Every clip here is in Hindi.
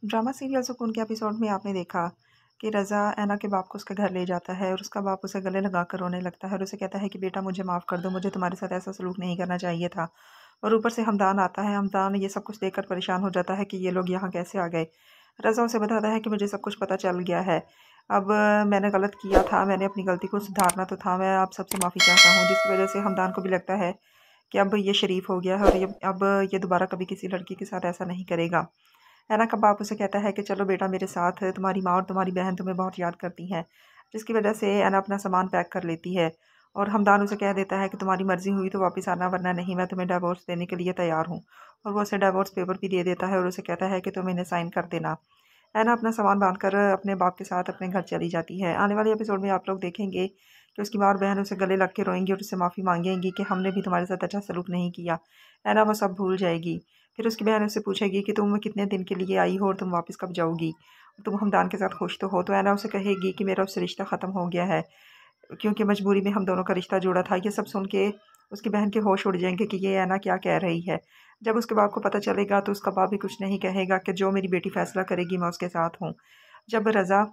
ड्रामा सीरियल सुकून के एपिसोड में आपने देखा कि रज़ा ऐना के बाप को उसके घर ले जाता है और उसका बाप उसे गले लगाकर रोने लगता है और उसे कहता है कि बेटा मुझे माफ़ कर दो, मुझे तुम्हारे साथ ऐसा सलूक नहीं करना चाहिए था। और ऊपर से हमदान आता है, हमदान ये सब कुछ देखकर परेशान हो जाता है कि ये लोग यहाँ कैसे आ गए। रज़ा उसे बताता है कि मुझे सब कुछ पता चल गया है। अब मैंने गलत किया था, मैंने अपनी गलती को सुधारना तो था, मैं आप सबसे माफ़ी चाहता हूँ। जिसकी वजह से हमदान को भी लगता है कि अब ये शरीफ हो गया है और अब ये दोबारा कभी किसी लड़की के साथ ऐसा नहीं करेगा। ऐना का बाप उसे कहता है कि चलो बेटा मेरे साथ, तुम्हारी माँ और तुम्हारी बहन तुम्हें बहुत याद करती हैं। जिसकी वजह से ऐना अपना सामान पैक कर लेती है और हमदान उसे कह देता है कि तुम्हारी मर्ज़ी हुई तो वापस आना, वरना नहीं, मैं तुम्हें डिवोर्स देने के लिए तैयार हूँ। और वो उसे डिवोर्स पेपर भी दे देता है और उसे कहता है कि तुम इन्हें साइन कर देना। ऐना अपना सामान बांध कर अपने बाप के साथ अपने घर चली जाती है। आने वाले एपिसोड में आप लोग देखेंगे कि उसकी माँ और बहन उसे गले लग के रोएंगी और उससे माफ़ी मांगेंगी कि हमने भी तुम्हारे साथ अच्छा सलूक नहीं किया। ऐना वो सब भूल जाएगी। फिर उसकी बहन उससे पूछेगी कि तुम कितने दिन के लिए आई हो और तुम वापस कब जाओगी? तुम हमदान के साथ खुश तो हो? तो ऐना उसे कहेगी कि मेरा उससे रिश्ता ख़त्म हो गया है, क्योंकि मजबूरी में हम दोनों का रिश्ता जुड़ा था। ये सब सुन के उसकी बहन के होश उड़ जाएंगे कि ये ऐना क्या कह रही है। जब उसके बाप को पता चलेगा तो उसका बाप भी कुछ नहीं कहेगा कि जो मेरी बेटी फ़ैसला करेगी मैं उसके साथ हूँ। जब रज़ा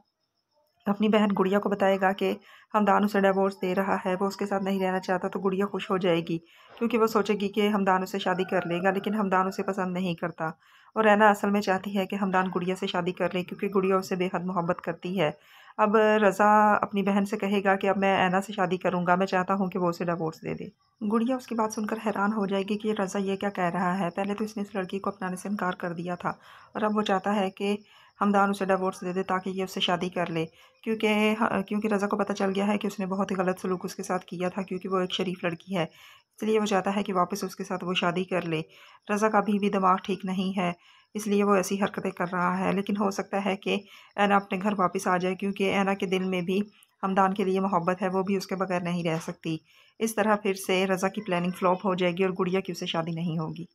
अपनी बहन गुड़िया को बताएगा कि हमदान उसे डिवोर्स दे रहा है, वो उसके साथ नहीं रहना चाहता, तो गुड़िया खुश हो जाएगी, क्योंकि वो सोचेगी कि हमदान उससे शादी कर लेगा, लेकिन हमदान उसे पसंद नहीं करता। और ऐना असल में चाहती है कि हमदान गुड़िया से शादी कर ले, क्योंकि गुड़िया उससे बेहद मोहब्बत करती है। अब रज़ा अपनी बहन से कहेगा कि अब मैं ऐना से शादी करूँगा, मैं चाहता हूँ कि वो उसे डिवोर्स दे दे। गुड़िया उसकी बात सुनकर हैरान हो जाएगी कि रज़ा ये क्या कह रहा है। पहले तो इसने इस लड़की को अपनाने से इनकार कर दिया था और अब वो चाहता है कि हमदान उसे डिवोर्स दे दे ताकि ये उससे शादी कर ले। क्योंकि रज़ा को पता चल गया है कि उसने बहुत ही गलत सलूक उसके साथ किया था, क्योंकि वो एक शरीफ लड़की है। इसलिए वो चाहता है कि वापस उसके साथ वो शादी कर ले। रज़ा का अभी भी दिमाग ठीक नहीं है, इसलिए वो ऐसी हरकतें कर रहा है। लेकिन हो सकता है कि ऐना अपने घर वापस आ जाए, क्योंकि ऐना के दिल में भी हमदान के लिए मोहब्बत है, वो भी उसके बगैर नहीं रह सकती। इस तरह फिर से रज़ा की प्लानिंग फ्लॉप हो जाएगी और गुड़िया की उससे शादी नहीं होगी।